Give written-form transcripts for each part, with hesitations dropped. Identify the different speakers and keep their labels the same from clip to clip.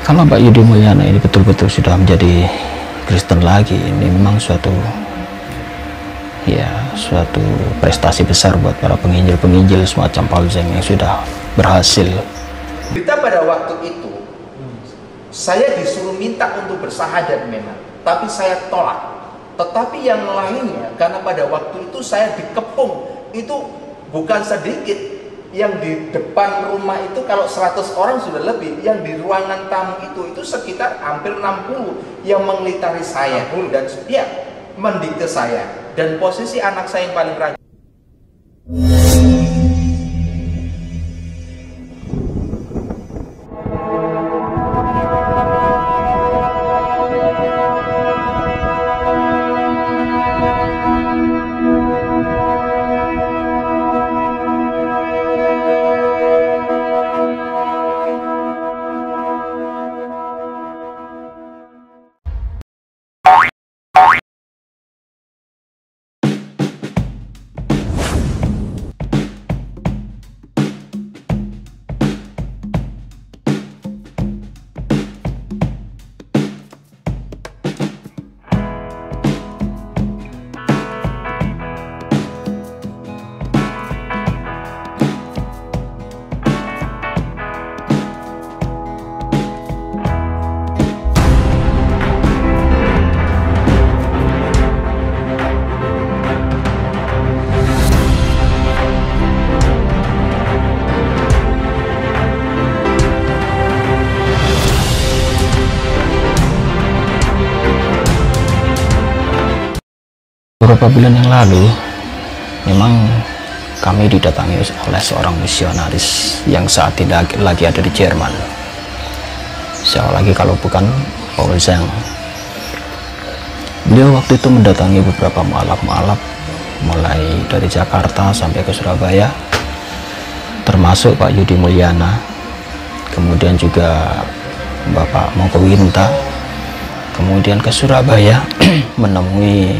Speaker 1: Kalau Pak Yudi Mulyana ini betul-betul sudah menjadi Kristen lagi, ini memang suatu prestasi besar buat para penginjil-penginjil semacam Paul Zeng yang sudah berhasil.
Speaker 2: Kita pada waktu itu saya disuruh minta untuk bersahadat memang, tapi saya tolak. Tetapi yang lainnya, karena pada waktu itu saya dikepung, itu bukan sedikit. Yang di depan rumah itu kalau 100 orang sudah lebih, yang di ruangan tamu itu sekitar hampir 60 yang mengelitari saya dan ya, mendikte saya, dan posisi anak saya yang paling rajin.
Speaker 1: Beberapa bulan yang lalu memang kami didatangi oleh seorang misionaris yang saat ini lagi ada di Jerman. Siapa lagi kalau bukan Paul Zeng. Beliau waktu itu mendatangi beberapa mualaf-mualaf mulai dari Jakarta sampai ke Surabaya, termasuk Pak Yudi Mulyana, kemudian juga Bapak Mokowinta, kemudian ke Surabaya menemui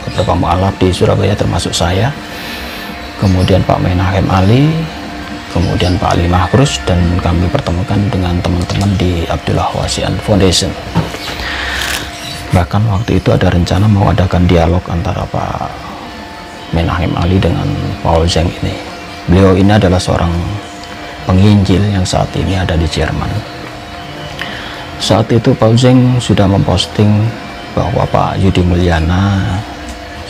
Speaker 1: beberapa mualaf di Surabaya termasuk saya, kemudian Pak Menahem Ali, kemudian Pak Ali Mahrus, dan kami pertemukan dengan teman-teman di Abdullah Wasian Foundation. Bahkan waktu itu ada rencana mau adakan dialog antara Pak Menahem Ali dengan Paul Zeng ini. Beliau ini adalah seorang penginjil yang saat ini ada di Jerman. Saat itu Paul Zeng sudah memposting bahwa Pak Yudi Mulyana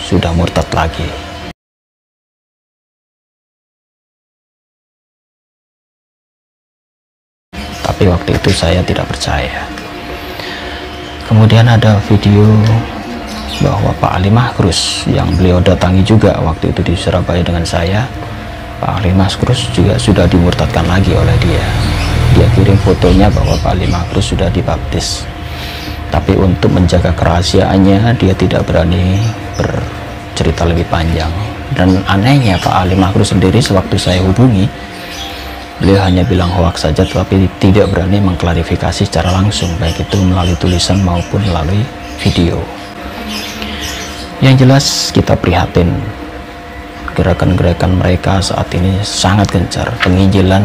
Speaker 1: sudah murtad lagi. Tapi waktu itu saya tidak percaya. Kemudian ada video bahwa Pak Ali Mahrus yang beliau datangi juga waktu itu di Surabaya dengan saya, Pak Ali Mahrus juga sudah dimurtadkan lagi oleh dia. Dia kirim fotonya bahwa Pak Ali Mahrus sudah dibaptis. Tapi untuk menjaga kerahasiaannya, dia tidak berani bercerita lebih panjang. Dan anehnya Pak Ali Mahrus sendiri sewaktu saya hubungi, beliau hanya bilang hoaks saja, tapi tidak berani mengklarifikasi secara langsung, baik itu melalui tulisan maupun melalui video. Yang jelas kita prihatin, gerakan-gerakan mereka saat ini sangat gencar, penginjilan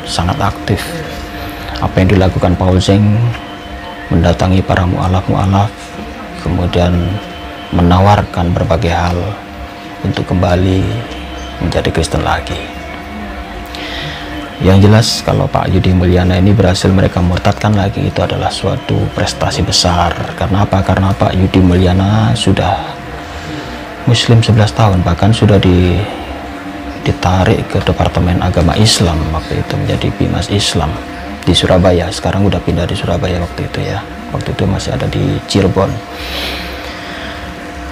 Speaker 1: sangat aktif. Apa yang dilakukan Paul Zeng, mendatangi para mualaf-mualaf, kemudian menawarkan berbagai hal untuk kembali menjadi Kristen lagi. Yang jelas kalau Pak Yudi Mulyana ini berhasil mereka murtadkan lagi, itu adalah suatu prestasi besar. Karena apa? Karena Pak Yudi Mulyana sudah Muslim 11 tahun, bahkan sudah ditarik ke Departemen Agama Islam waktu itu, menjadi Bimas Islam di Surabaya. Sekarang udah pindah di Surabaya waktu itu ya. Waktu itu masih ada di Cirebon.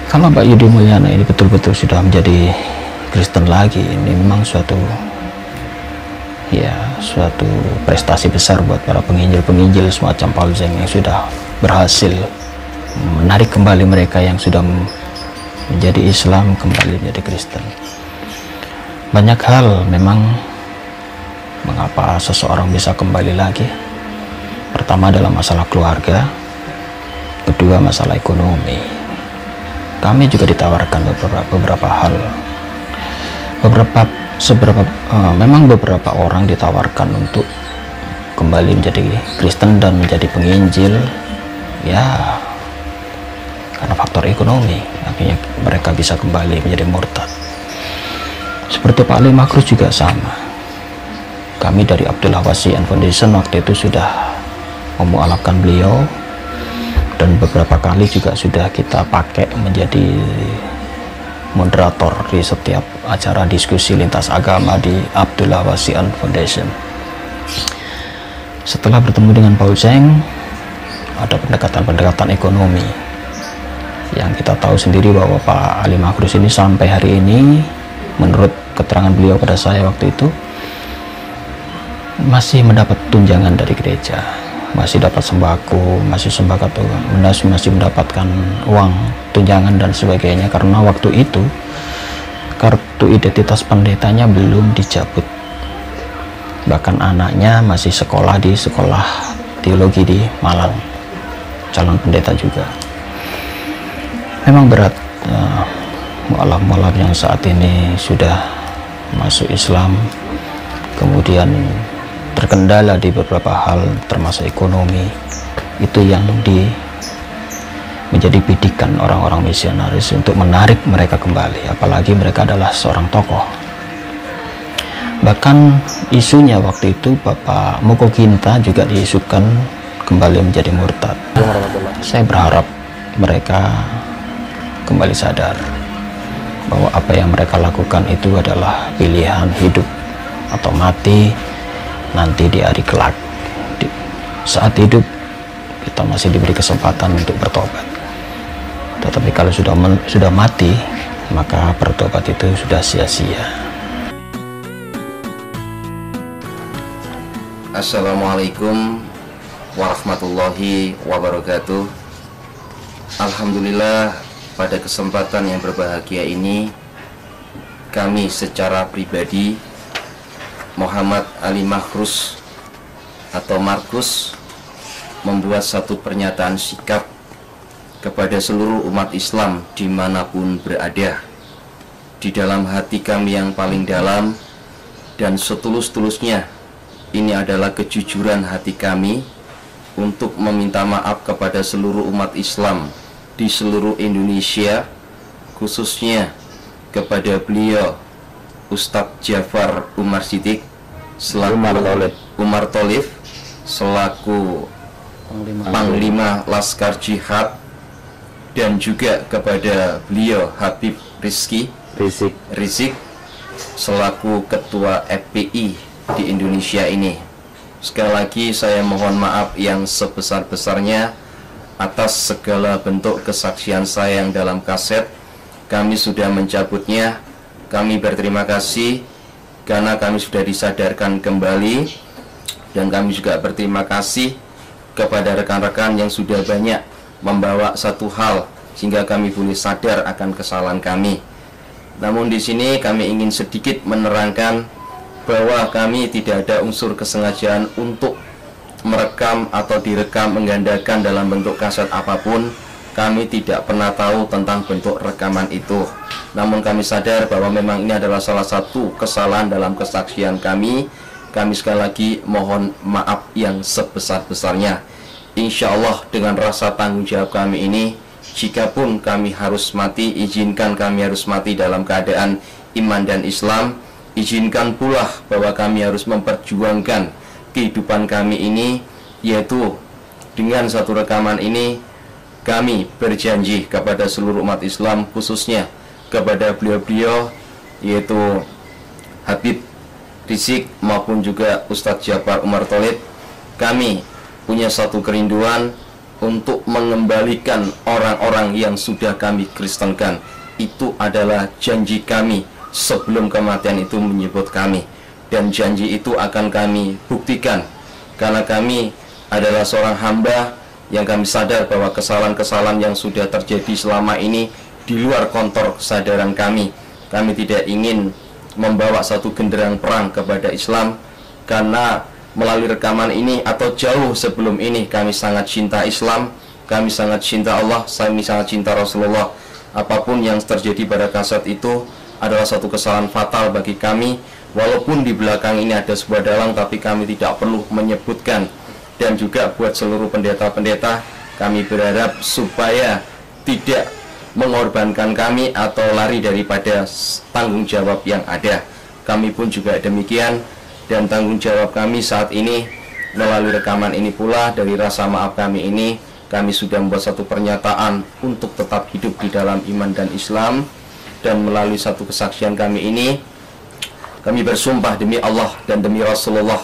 Speaker 1: Kalau Pak Yudi Mulyana ini betul-betul sudah menjadi Kristen lagi, ini memang suatu prestasi besar buat para penginjil-penginjil semacam Paul Zeng yang sudah berhasil menarik kembali mereka yang sudah menjadi Islam kembali menjadi Kristen. Banyak hal memang mengapa seseorang bisa kembali lagi. Pertama adalah masalah keluarga, kedua masalah ekonomi. Kami juga ditawarkan beberapa hal, memang beberapa orang ditawarkan untuk kembali menjadi Kristen dan menjadi penginjil, ya karena faktor ekonomi, akhirnya mereka bisa kembali menjadi murtad. Seperti Pak Ali Makrus juga sama. Kami dari Abdullah Wasian Foundation waktu itu sudah memualafkan beliau, dan beberapa kali juga sudah kita pakai menjadi moderator di setiap acara diskusi lintas agama di Abdullah Wasian Foundation. Setelah bertemu dengan Paul Cheng, ada pendekatan-pendekatan ekonomi yang kita tahu sendiri bahwa Pak Ali Makrus ini sampai hari ini, menurut keterangan beliau pada saya waktu itu, masih mendapat tunjangan dari gereja, masih dapat sembako, masih mendapatkan uang tunjangan dan sebagainya, karena waktu itu kartu identitas pendetanya belum dicabut. Bahkan anaknya masih sekolah di sekolah teologi di Malang, calon pendeta juga. Memang berat, mualaf-mualaf yang saat ini sudah masuk Islam, kemudian terkendala di beberapa hal termasuk ekonomi, itu yang menjadi bidikan orang-orang misionaris untuk menarik mereka kembali, apalagi mereka adalah seorang tokoh. Bahkan isunya waktu itu Bapak Moko Ginta juga diisukan kembali menjadi murtad. Saya berharap mereka kembali sadar bahwa apa yang mereka lakukan itu adalah pilihan hidup atau mati nanti di hari kelak. Saat hidup kita masih diberi kesempatan untuk bertobat, tetapi kalau sudah mati, maka bertobat itu sudah sia-sia.
Speaker 3: Assalamualaikum warahmatullahi wabarakatuh. Alhamdulillah, pada kesempatan yang berbahagia ini, kami secara pribadi, Muhammad Ali Makrus atau Markus, membuat satu pernyataan sikap kepada seluruh umat Islam dimanapun berada. Di dalam hati kami yang paling dalam dan setulus-tulusnya, ini adalah kejujuran hati kami untuk meminta maaf kepada seluruh umat Islam di seluruh Indonesia, khususnya kepada beliau Ustadz Jafar Umar Siddiq selaku Umar Tholif selaku Panglima Laskar Jihad, dan juga kepada beliau Habib Rizik selaku Ketua FPI di Indonesia ini. Sekali lagi saya mohon maaf yang sebesar-besarnya atas segala bentuk kesaksian saya yang dalam kaset. Kami sudah mencabutnya. Kami berterima kasih karena kami sudah disadarkan kembali, dan kami juga berterima kasih kepada rekan-rekan yang sudah banyak membawa satu hal sehingga kami boleh sadar akan kesalahan kami. Namun di sini kami ingin sedikit menerangkan bahwa kami tidak ada unsur kesengajaan untuk merekam atau direkam menggandakan dalam bentuk kaset apapun. Kami tidak pernah tahu tentang bentuk rekaman itu. Namun kami sadar bahwa memang ini adalah salah satu kesalahan dalam kesaksian kami. Kami sekali lagi mohon maaf yang sebesar-besarnya. Insya Allah dengan rasa tanggung jawab kami ini, jikapun kami harus mati, izinkan kami harus mati dalam keadaan iman dan Islam. Izinkan pula bahwa kami harus memperjuangkan kehidupan kami ini, yaitu dengan satu rekaman ini kami berjanji kepada seluruh umat Islam, khususnya kepada beliau-beliau yaitu Habib Rizik maupun juga Ustadz Jafar Umar Tholif, kami punya satu kerinduan untuk mengembalikan orang-orang yang sudah kami kristenkan. Itu adalah janji kami sebelum kematian itu menyebut kami, dan janji itu akan kami buktikan karena kami adalah seorang hamba yang kami sadar bahwa kesalahan-kesalahan yang sudah terjadi selama ini di luar kontor kesadaran kami. Kami tidak ingin membawa satu genderang perang kepada Islam, karena melalui rekaman ini atau jauh sebelum ini kami sangat cinta Islam, kami sangat cinta Allah, kami sangat cinta Rasulullah. Apapun yang terjadi pada kaset itu adalah satu kesalahan fatal bagi kami. Walaupun di belakang ini ada sebuah dalang, tapi kami tidak perlu menyebutkan. Dan juga buat seluruh pendeta-pendeta, kami berharap supaya tidak mengorbankan kami atau lari daripada tanggung jawab yang ada. Kami pun juga demikian, dan tanggung jawab kami saat ini melalui rekaman ini pula, dari rasa maaf kami ini, kami sudah membuat satu pernyataan untuk tetap hidup di dalam iman dan Islam. Dan melalui satu kesaksian kami ini, kami bersumpah demi Allah dan demi Rasulullah,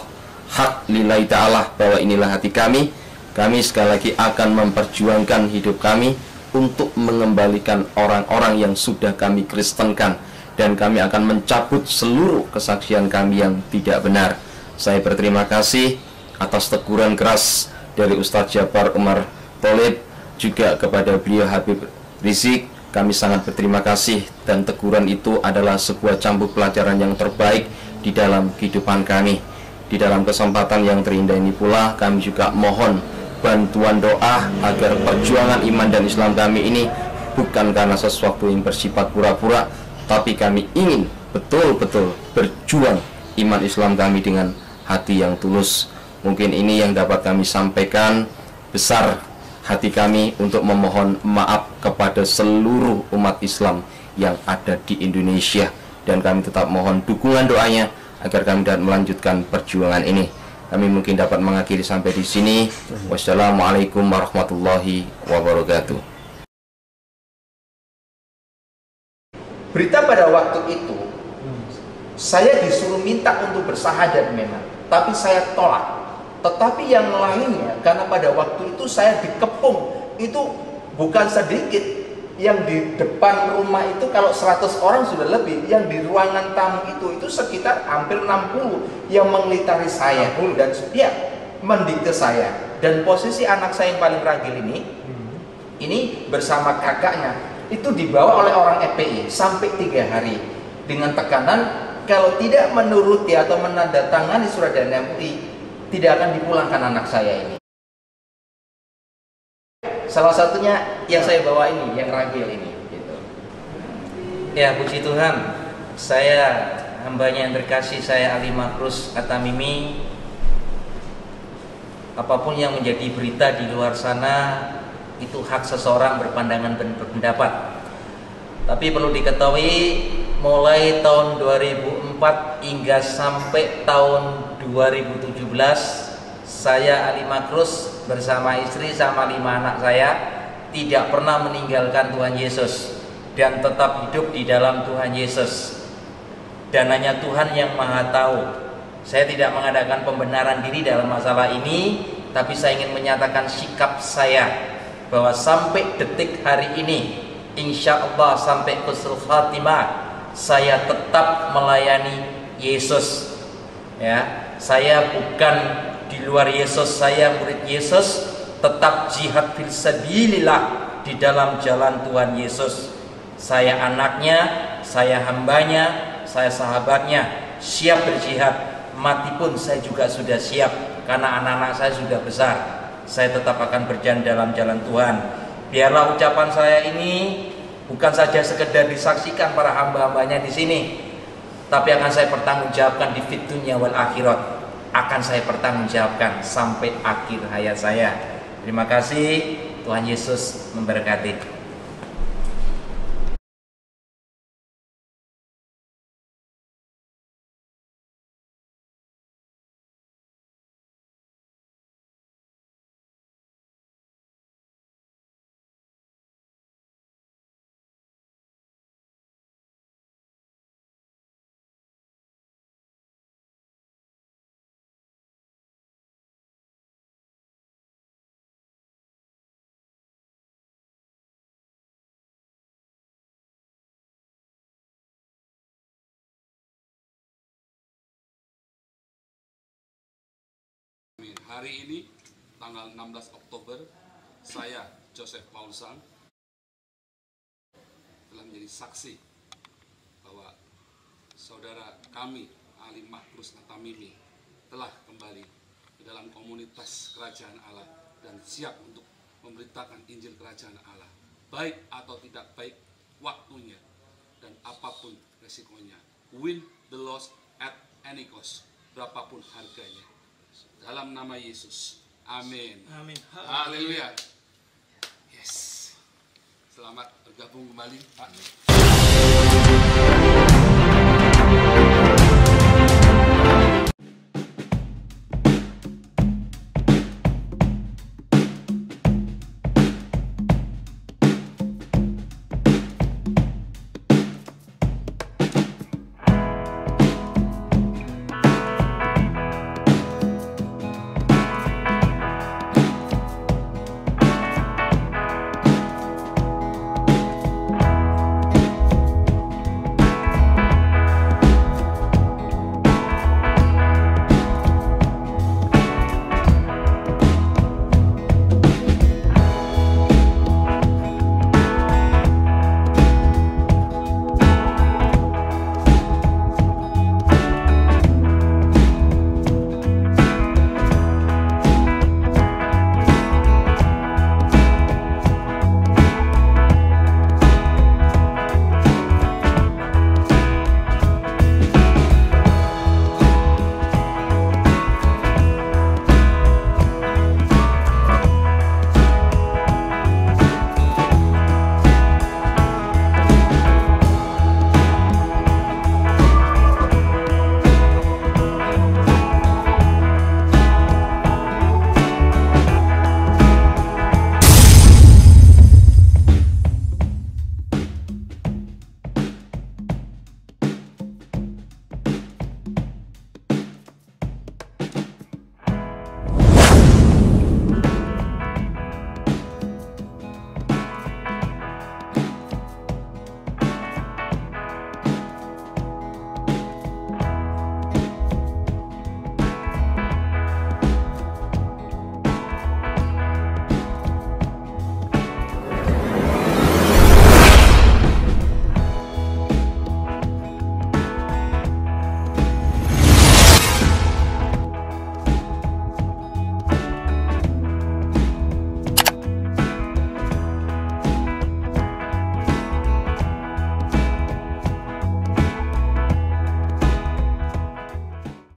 Speaker 3: hak lillahi ta'ala, bahwa inilah hati kami. Kami sekali lagi akan memperjuangkan hidup kami untuk mengembalikan orang-orang yang sudah kami kristenkan. Dan kami akan mencabut seluruh kesaksian kami yang tidak benar. Saya berterima kasih atas teguran keras dari Ustadz Jabar Umar Tholib, juga kepada beliau Habib Rizik. Kami sangat berterima kasih, dan teguran itu adalah sebuah cambuk pelajaran yang terbaik di dalam kehidupan kami. Di dalam kesempatan yang terindah ini pula, kami juga mohon bantuan doa agar perjuangan iman dan Islam kami ini bukan karena sesuatu yang bersifat pura-pura, tapi kami ingin betul-betul berjuang iman Islam kami dengan hati yang tulus. Mungkin ini yang dapat kami sampaikan. Besar hati kami untuk memohon maaf kepada seluruh umat Islam yang ada di Indonesia, dan kami tetap mohon dukungan doanya agar kami dapat melanjutkan perjuangan ini. Kami mungkin dapat mengakhiri sampai di sini. Wassalamualaikum warahmatullahi wabarakatuh.
Speaker 2: Berita pada waktu itu, saya disuruh minta untuk bersahadat memang, tapi saya tolak. Tetapi yang lainnya, karena pada waktu itu saya dikepung, itu bukan sedikit. Yang di depan rumah itu kalau 100 orang sudah lebih, yang di ruangan tamu itu sekitar hampir 60 yang mengelitari saya dan ya, mendikte saya. Dan posisi anak saya yang paling ragil ini bersama kakaknya, itu dibawa oleh orang FPI sampai 3 hari dengan tekanan kalau tidak menuruti atau menandatangani surat dari MUI, tidak akan dipulangkan anak saya ini. Salah satunya yang saya bawa ini, yang ragil ini gitu.
Speaker 4: Ya, puji Tuhan, saya hambanya yang terkasih, saya Ali Makrus At-Tamimi. Apapun yang menjadi berita di luar sana, itu hak seseorang berpandangan dan berpendapat. Tapi perlu diketahui, mulai tahun 2004 hingga sampai tahun 2017, saya Ali Makrus bersama istri sama 5 anak saya tidak pernah meninggalkan Tuhan Yesus dan tetap hidup di dalam Tuhan Yesus. Dan hanya Tuhan yang Maha Tahu. Saya tidak mengadakan pembenaran diri dalam masalah ini, tapi saya ingin menyatakan sikap saya bahwa sampai detik hari ini, insya Allah sampai husnul khatimah, saya tetap melayani Yesus. Ya, saya bukan di luar Yesus, saya murid Yesus, tetap jihad fil sabilillah di dalam jalan Tuhan Yesus. Saya anaknya, saya hambanya, saya sahabatnya, siap berjihad, mati pun saya juga sudah siap, karena anak-anak saya sudah besar. Saya tetap akan berjalan dalam jalan Tuhan. Biarlah ucapan saya ini bukan saja sekedar disaksikan para hamba-hambanya di sini, tapi akan saya pertanggungjawabkan di fid dunya wal akhirat. Akan saya pertanggungjawabkan sampai akhir hayat saya. Terima kasih. Tuhan Yesus memberkati.
Speaker 5: Hari ini, tanggal 16 Oktober, saya, Joseph Paulsan, telah menjadi saksi bahwa saudara kami, Ali Makrus At-Tamimi, telah kembali ke dalam komunitas Kerajaan Allah dan siap untuk memberitakan Injil Kerajaan Allah. Baik atau tidak baik waktunya dan apapun resikonya. Win the loss at any cost, berapapun harganya. Dalam nama Yesus. Amin.
Speaker 6: Amin.
Speaker 5: Haleluya. Yes. Selamat bergabung kembali, Pak.